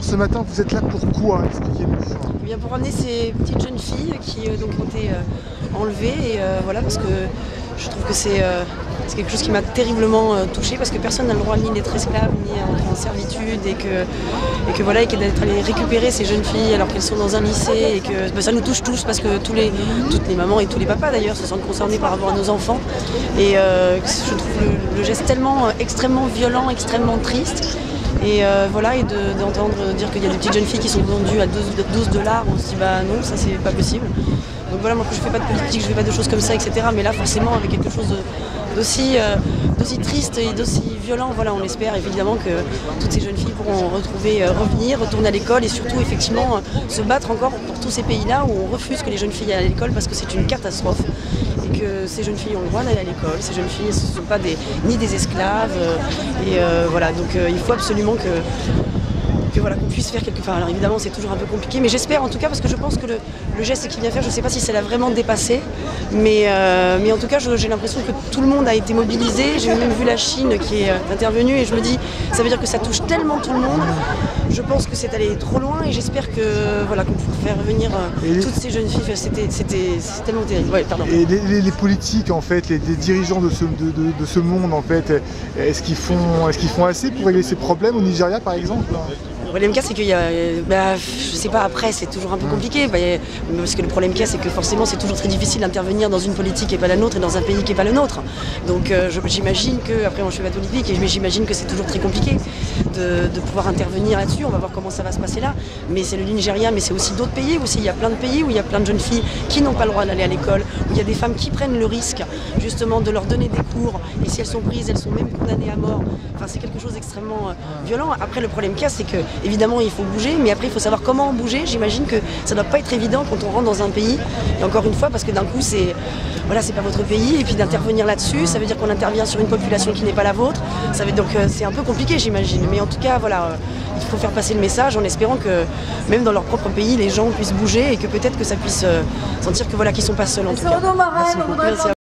ce matin, vous êtes là pourquoi? Expliquez-nous. Eh bien, pour ramener ces petites jeunes filles qui donc ont été enlevées, et voilà, parce que je trouve que c'est quelque chose qui m'a terriblement touchée, parce que personne n'a le droit ni d'être esclave, ni d'entrer en servitude, et que voilà, et d'être allé récupérer ces jeunes filles alors qu'elles sont dans un lycée, et que ça nous touche tous, parce que toutes les mamans et tous les papas d'ailleurs se sentent concernés par rapport à nos enfants, et je trouve le geste tellement extrêmement violent, extrêmement triste. Et voilà, et d'entendre dire qu'il y a des petites jeunes filles qui sont vendues à $12, on se dit bah non, ça c'est pas possible. Donc voilà, moi je fais pas de politique, je fais pas de choses comme ça, etc. Mais là forcément avec quelque chose d'aussi triste et d'aussi violent, voilà, on espère évidemment que toutes ces jeunes filles pourront revenir, retourner à l'école, et surtout effectivement se battre encore pour tous ces pays-là où on refuse que les jeunes filles aillent à l'école, parce que c'est une catastrophe. Et que ces jeunes filles ont le droit d'aller à l'école, ces jeunes filles ne sont pas ni des esclaves, voilà, donc il faut absolument que voilà, qu'on puisse faire quelque chose. Alors évidemment c'est toujours un peu compliqué, mais j'espère en tout cas, parce que je pense que le geste qu'il vient faire, je ne sais pas si ça l'a vraiment dépassé, mais en tout cas j'ai l'impression que tout le monde a été mobilisé. J'ai même vu la Chine qui est intervenue, et je me dis, ça veut dire que ça touche tellement tout le monde. Je pense que c'est allé trop loin, et j'espère que voilà, qu'on pourra faire revenir toutes ces jeunes filles. C'était tellement terrible. Ouais, pardon. Et les politiques en fait, les dirigeants de ce monde en fait, est-ce qu'ils font assez pour régler ces problèmes au Nigeria par exemple? Le problème c'est qu'il y a, je sais pas, après c'est toujours un peu compliqué, parce que le problème c'est que forcément c'est toujours très difficile d'intervenir dans une politique qui n'est pas la nôtre et dans un pays qui n'est pas le nôtre. Donc j'imagine que, après moi je fais pas de politique, mais j'imagine que c'est toujours très compliqué de pouvoir intervenir là-dessus. On va voir comment ça va se passer là, mais c'est le Nigeria, mais c'est aussi d'autres pays aussi. Il y a plein de pays où il y a plein de jeunes filles qui n'ont pas le droit d'aller à l'école, où il y a des femmes qui prennent le risque justement de leur donner des cours, et si elles sont prises, elles sont même condamnées à mort. Enfin c'est quelque chose d'extrêmement violent. Après le problème c'est que évidemment il faut bouger, mais après il faut savoir comment bouger. J'imagine que ça ne doit pas être évident quand on rentre dans un pays, et encore une fois parce que d'un coup c'est pas votre pays, et puis d'intervenir là-dessus, ça veut dire qu'on intervient sur une population qui n'est pas la vôtre. Donc c'est un peu compliqué, j'imagine, mais en tout cas voilà, il faut faire passer le message en espérant que même dans leur propre pays les gens puissent bouger, et que peut-être que ça puisse sentir que voilà, qu'ils ne sont pas seuls en tout cas. Merci beaucoup. Merci à vous.